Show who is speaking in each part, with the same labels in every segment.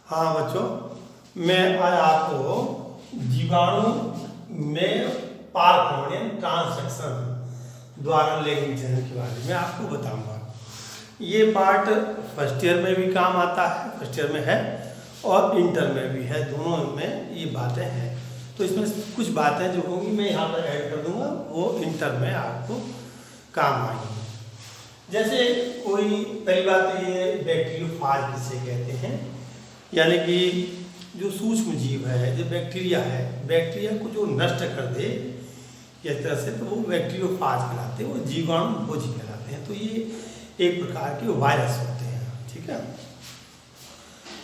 Speaker 1: हाँ बच्चों, मैं आज आपको जीवाणु में पारगमन ट्रांसक्शन द्वारा लैंगिक जनन के बारे में आपको बताऊंगा। ये पार्ट फर्स्ट ईयर में भी काम आता है, फर्स्ट ईयर में है और इंटर में भी है, दोनों में ये बातें हैं। तो इसमें कुछ बातें जो होंगी मैं यहाँ पर ऐड कर दूंगा, वो इंटर में आपको काम आएंगी। जैसे कोई पहली बात तो ये बैक्टीरियोफाज किसे कहते हैं, यानी कि जो सूक्ष्म जीव है, जो बैक्टीरिया है, बैक्टीरिया को जो नष्ट कर दे इस तरह से, तो वो बैक्टीरियोफाज कहलाते हैं, वो जीवाणु भोजी कहलाते हैं। तो ये एक प्रकार के वायरस होते हैं, ठीक है।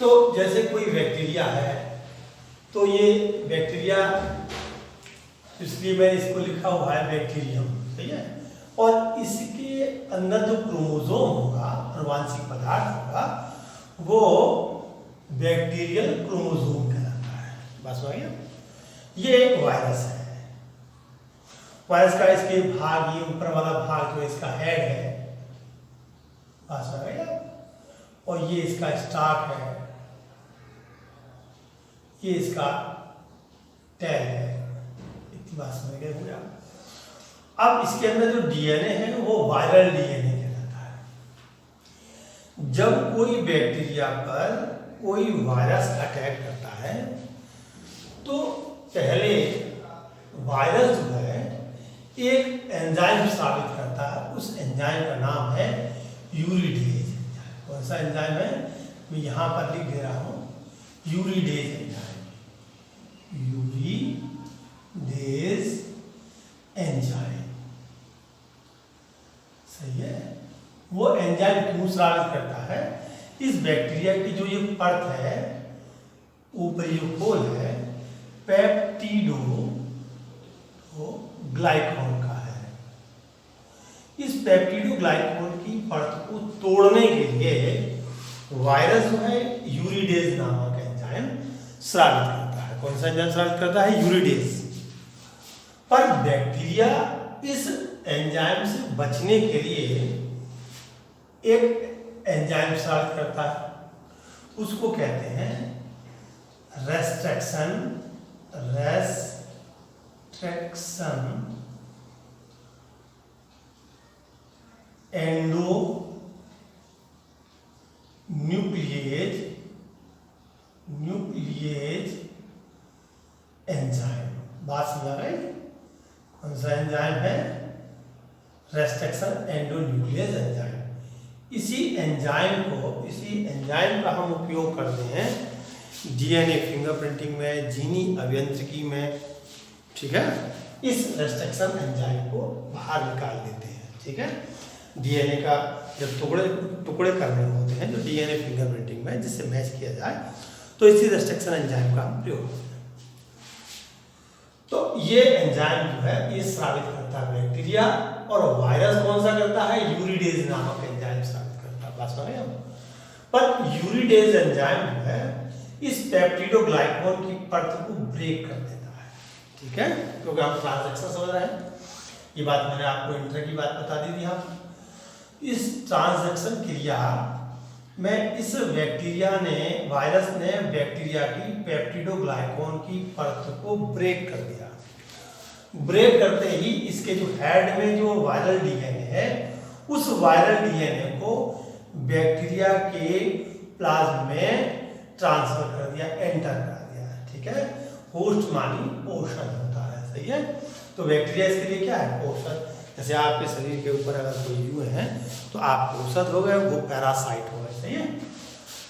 Speaker 1: तो जैसे कोई बैक्टीरिया है, तो ये बैक्टीरिया, इसलिए मैंने इसको लिखा हुआ है बैक्टीरियम, सही है। और इसके अंदर जो क्रोमोसोम होगा, आनुवांशिक पदार्थ होगा, वो बैक्टीरियल क्रोमोसोम कहलाता है। बस हो गया। ये एक वायरस है। वायरस का इसके भाग, ये ऊपर वाला भाग जो इसका हेड है, बस हो गया। और ये इसका स्टार्ट है, ये इसका टेल है। इतनी बात समझ गए हो आप। अब इसके अंदर जो डीएनए है वो वायरल डीएनए कहलाता है। जब कोई बैक्टीरिया पर कोई वायरस अटैक करता है, तो पहले वायरस जो है एक एंजाइम स्रावित करता है। उस एंजाइम का नाम है यूरिडेज एंजाइम। कौन सा एंजाइम है, मैं यहाँ पर लिख दे रहा हूँ, यूरिडेज एंजाइम। यूरिडेज एंजाइम, सही है। वो एंजाइम क्यों स्रावित करता है? इस बैक्टीरिया की जो ये परत है, ऊपरी जो खोल है, पेप्टिडो ग्लाइकॉन का है। इस पेप्टिडो ग्लाइकॉन की परत को तोड़ने के लिए वायरस जो है यूरिडेज नामक एंजाइम स्रावित करता है। कौन सा एंजाइम स्रावित करता है? यूरिडेज। पर बैक्टीरिया इस एंजाइम से बचने के लिए एक एंजाइम स्रावित करता है, उसको कहते हैं रेस्ट्रिक्शन एंडो न्यूक्लिएज एंजाइम। बात समझा गई? कौन सा एंजाइम है? Restriction endo nuclease enzyme. इसी एंजाइम का हम उपयोग करते हैं डीएनए फिंगरप्रिंटिंग में, जीनी अभियांत्रिकी में, ठीक है। इस रेस्ट्रिक्शन एंजाइम को बाहर निकाल देते हैं, ठीक है। डीएनए का जब टुकड़े करने होते हैं, जो डीएनए फिंगरप्रिंटिंग में जिससे मैच किया जाए, तो इसी रेस्ट्रिक्शन एंजाइम का हम प्रयोग करते हैं। तो ये एंजाइम जो है ये स्रावित करता है बैक्टीरिया, और वायरस कौन सा करता है? यूरिडेज नामक एंजाइम स्रावित करता है। बात समझे हम? पर यूरिडेज एंजाइम जो है इस पेप्टिडो ग्लाइकॉन की परत को ब्रेक कर देता है, ठीक है, क्योंकि आप ट्रांसक्शन समझ रहे हैं। ये बात मैंने आपको इंटर की बात बता दी थी। हम इस ट्रांसक्शन क्रिया में इस वायरस ने बैक्टीरिया की पेप्टिडो ग्लाइकॉन की परत को ब्रेक कर दिया। ब्रेक करते ही इसके जो हेड में जो वायरल डीएनए है, उस वायरल डीएनए को बैक्टीरिया के प्लाज्मा में ट्रांसफर कर दिया, एंटर कर दिया, ठीक है। होस्ट मानी पोषण होता है, सही है। तो बैक्टीरिया इसके लिए क्या है? पोषण। जैसे आपके शरीर के ऊपर अगर कोई जीव है, तो आप पोषक हो गए, वो पैरासाइट हो गए, सही है।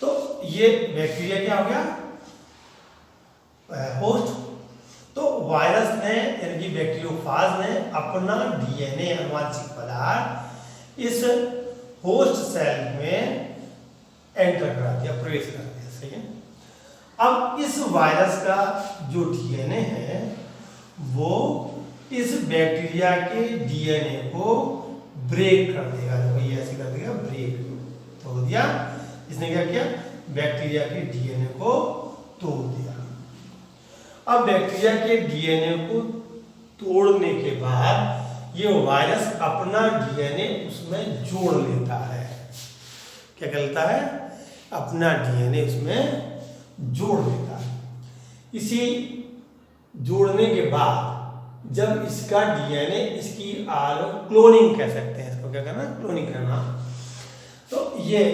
Speaker 1: तो ये बैक्टीरिया क्या हो गया? होस्ट। तो वायरस ने, यानी कि बैक्टीरियोफाज ने अपना डीएनए, आनुवांशिक पदार्थ, इस होस्ट सेल में एंटर करा दिया, प्रवेश कर दिया, सही है। अब इस वायरस का जो डीएनए है, वो इस बैक्टीरिया के डीएनए को ब्रेक कर देगा। वही ऐसे कर देगा, ब्रेक तोड़ दिया। इसने क्या किया? बैक्टीरिया के डीएनए को तोड़ दिया। अब बैक्टीरिया के डीएनए को तोड़ने के बाद ये वायरस अपना डीएनए उसमें जोड़ लेता है। क्या कहता है? अपना डीएनए उसमें जोड़ देता है। इसी जोड़ने के बाद जब इसका डीएनए इसकी क्लोनिंग कह सकते हैं, इसको क्या करना, क्लोनिंग करना। तो ये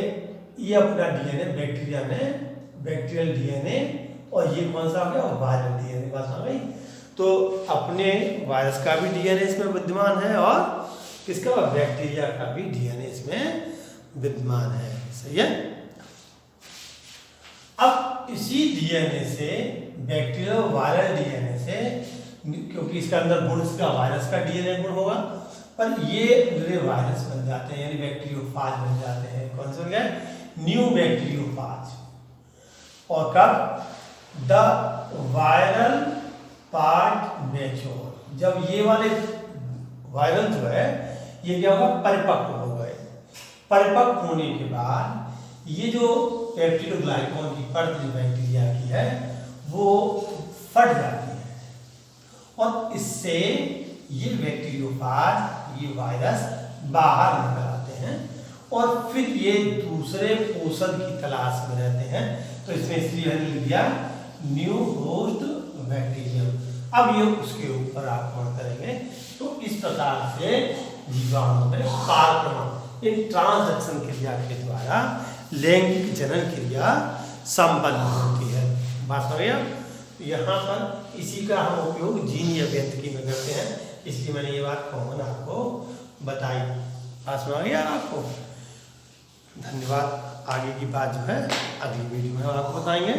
Speaker 1: अपना डीएनए बैक्टीरिया में बैक्टीरियल डीएनए, और ये कौन सा हो गया, वायरल डीएनए। बात आ गई। तो अपने वायरस का भी डीएनए इसमें विद्यमान है और किसका, बैक्टीरिया का भी डीएनए इसमें विद्यमान है। सही है। अब इसी डीएनए से बैक्टीरियल वायरल डीएनए से, क्योंकि इसके अंदर गुण इसका वायरस का डीएनए गुण होगा, पर ये वायरस बन जाते हैं, यानी बैक्टीरियोफाज बन जाते हैं। कौन से हो गया, न्यू बैक्टीरियोफाज। और कब, द वायरल पार्ट मैच्योर, जब ये वाले वायरल जो है ये क्या होगा, परिपक्व हो गए। परिपक्व होने के बाद ये जो पेप्टिडोग्लाइकॉन की परत जो बैक्टीरिया की है वो फट जाती है, और इससे ये बैक्टीरियोफाज, ये वायरस बाहर निकल आते हैं, और फिर ये दूसरे पोषण की तलाश में रहते हैं। तो इसमें इसलिए हमने लिख दिया न्यू होस्ट बैक्टीरियम। अब ये उसके ऊपर आक्रमण करेंगे। तो इस प्रकार से जीवाणु में पारक्रमण, इन ट्रांसडक्शन क्रिया के द्वारा लैंगिक जनन क्रिया संपन्न होती है। बात हो गया। यहाँ पर इसी का हम उपयोग जीन अभियांत्रिकी में करते हैं, इसलिए मैंने ये बात कॉमन आपको बताई। पास में आ गया आपको। धन्यवाद। आगे की बात जो है अगली वीडियो में हम आपको बताएंगे।